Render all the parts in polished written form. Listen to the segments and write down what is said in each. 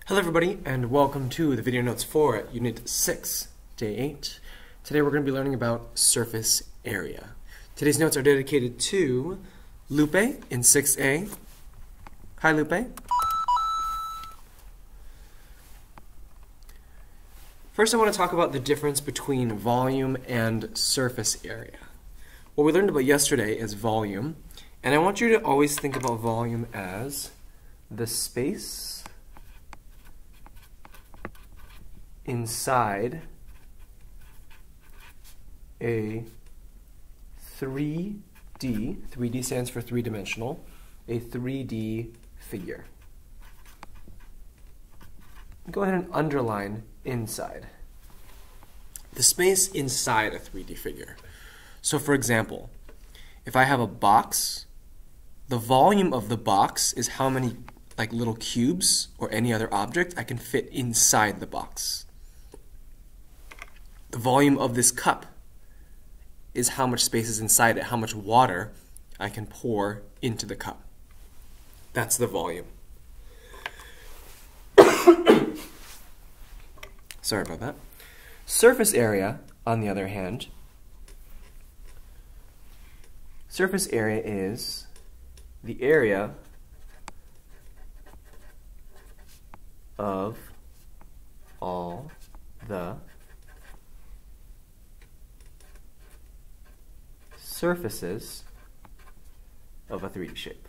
Hello everybody, and welcome to the video notes for Unit 6, Day 8. Today we're going to be learning about surface area. Today's notes are dedicated to Lupe in 6A. Hi Lupe. First I want to talk about the difference between volume and surface area. What we learned about yesterday is volume, and I want you to always think about volume as the space inside a 3D, 3D stands for three-dimensional, a 3D figure. Go ahead and underline inside. The space inside a 3D figure. So for example, if I have a box, the volume of the box is how many little cubes or any other object I can fit inside the box. The volume of this cup is how much space is inside it, how much water I can pour into the cup. That's the volume. Sorry about that. Surface area, on the other hand, surface area is the area of all the surfaces of a 3D shape.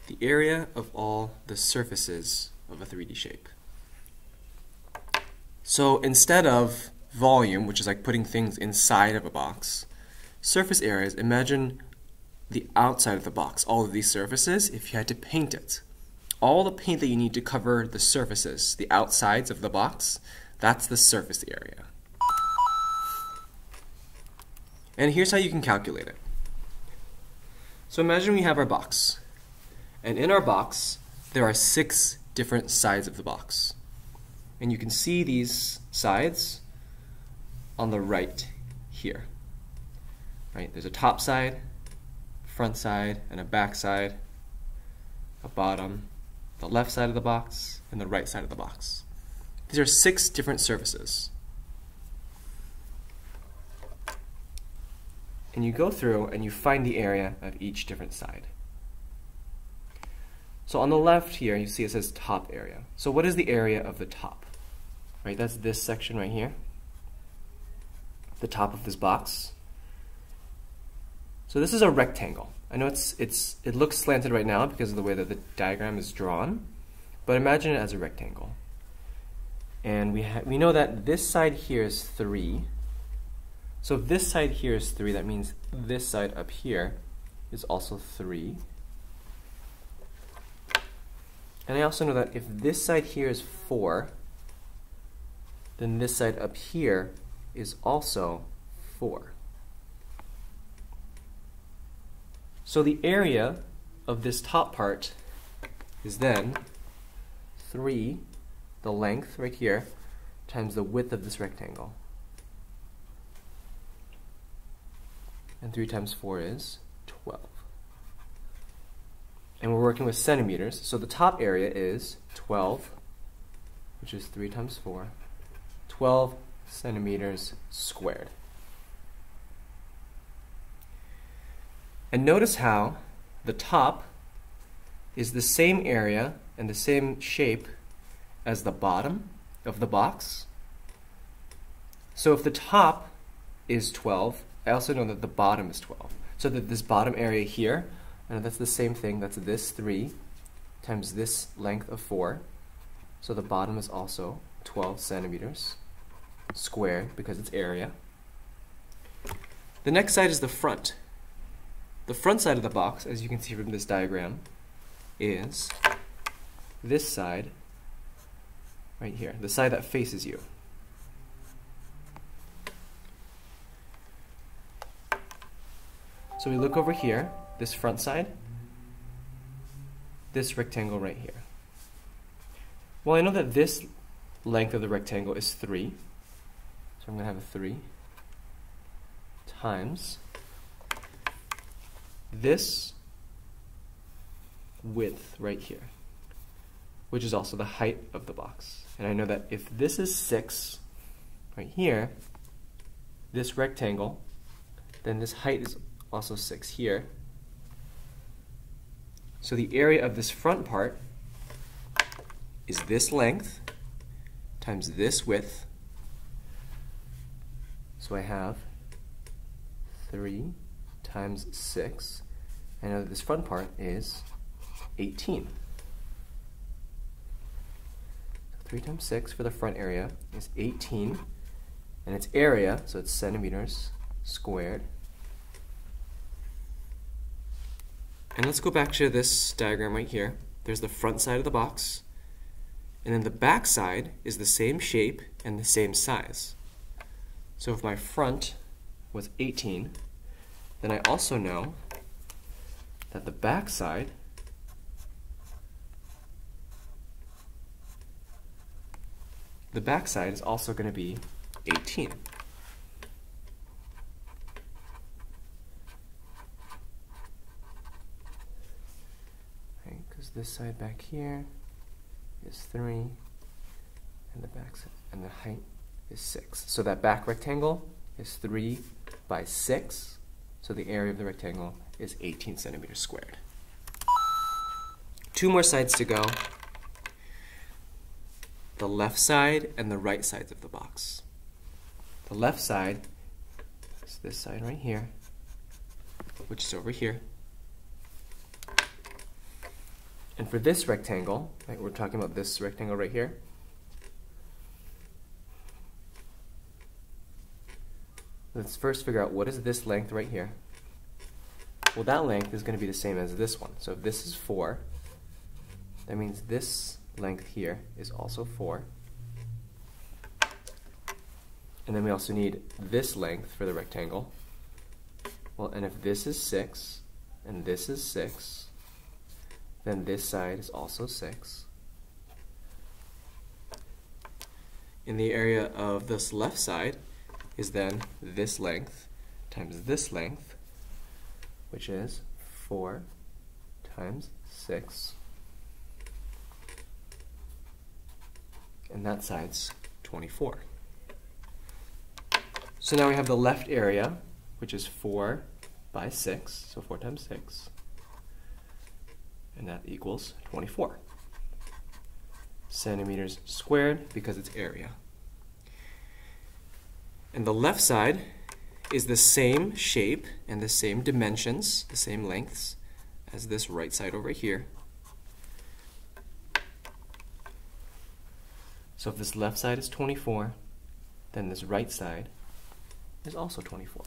The area of all the surfaces of a 3D shape. So instead of volume, which is like putting things inside of a box, surface areas, imagine the outside of the box, all of these surfaces, if you had to paint it. All the paint that you need to cover the surfaces, the outsides of the box, that's the surface area. And here's how you can calculate it. So imagine we have our box. And in our box, there are 6 different sides of the box. And you can see these sides on the right here. Right? There's a top side, front side, and a back side, a bottom, the left side of the box, and the right side of the box. These are 6 different surfaces. And you go through and you find the area of each different side. So on the left here, you see it says top area. So what is the area of the top? Right, that's this section right here. The top of this box. So this is a rectangle. I know it looks slanted right now because of the way that the diagram is drawn, but imagine it as a rectangle. And we know that this side here is 3. So if this side here is 3, that means this side up here is also 3. And I also know that if this side here is 4, then this side up here is also 4. So the area of this top part is then 3, the length right here, times the width of this rectangle. And 3 times 4 is 12. And we're working with centimeters, so the top area is 12, which is 3 times 4, 12 centimeters squared. And notice how the top is the same area and the same shape as the bottom of the box. So if the top is 12, I also know that the bottom is 12. So that this bottom area here, and that's the same thing, that's this 3 times this length of 4. So the bottom is also 12 centimeters squared because it's area. The next side is the front. The front side of the box, as you can see from this diagram, is this side right here, the side that faces you. So we look over here, this front side, this rectangle right here. Well, I know that this length of the rectangle is 3, so I'm going to have a 3 times this width right here, which is also the height of the box. And I know that if this is 6 right here, this rectangle, then this height is also 6 here. So the area of this front part is this length times this width. So I have 3 times 6. I know that this front part is 18. 3 times 6 for the front area is 18, and its area, so it's centimeters squared. And let's go back to this diagram right here. There's the front side of the box, and then the back side is the same shape and the same size. So if my front was 18, then I also know that the back side is also going to be 18. Because this side back here is 3, and the back side, and the height is 6. So that back rectangle is 3 by 6. So the area of the rectangle is 18 centimeters squared. 2 more sides to go. The left side and the right sides of the box. The left side is this side right here, which is over here. And for this rectangle, right, we're talking about this rectangle right here, let's first figure out what is this length right here. Well, that length is going to be the same as this one. So if this is 4, that means this length here is also 4. And then we also need this length for the rectangle. Well, and if this is 6 and this is 6, then this side is also 6. And the area of this left side is then this length times this length, which is 4 times 6. And that side's 24. So now we have the left area, which is 4 by 6, so 4 times 6. And that equals 24 centimeters squared because it's area. And the left side is the same shape and the same dimensions, the same lengths as this right side over here. So if this left side is 24, then this right side is also 24.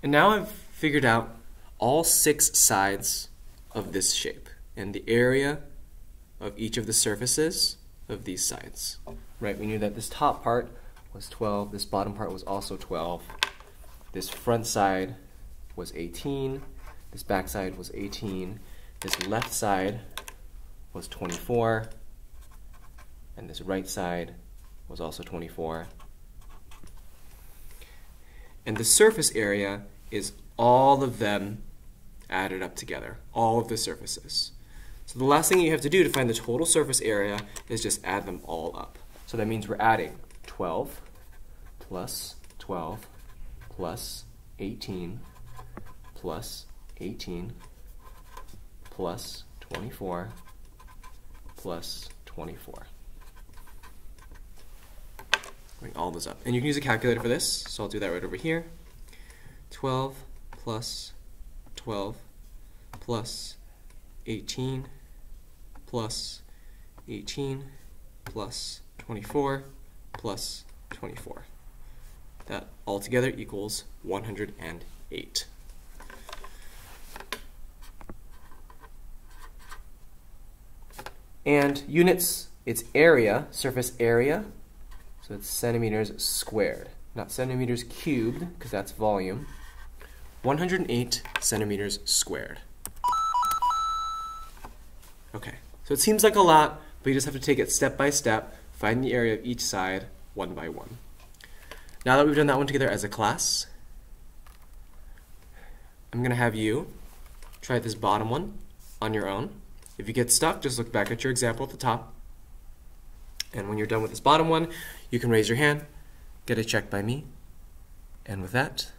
And now I've figured out all 6 sides of this shape and the area of each of the surfaces of these sides. Right, we knew that this top part was 12, this bottom part was also 12, this front side was 18, this back side was 18, this left side was 24, and this right side was also 24. And the surface area is all of them added up together, all of the surfaces. So the last thing you have to do to find the total surface area is just add them all up. So that means we're adding 12 plus 12 plus 18 plus 18 plus 24 plus 24. Bring all those up. And you can use a calculator for this, so I'll do that right over here. 12 plus 12 plus 18 plus 18 plus 24 plus 24. That altogether equals 108. And units, it's area, surface area, so it's centimeters squared, not centimeters cubed, because that's volume. 108 centimeters squared. Okay, So it seems like a lot, but you just have to take it step by step, find the area of each side one by one. Now that we've done that one together as a class, I'm going to have you try this bottom one on your own. If you get stuck, just look back at your example at the top. And when you're done with this bottom one, you can raise your hand, get it checked by me. And with that,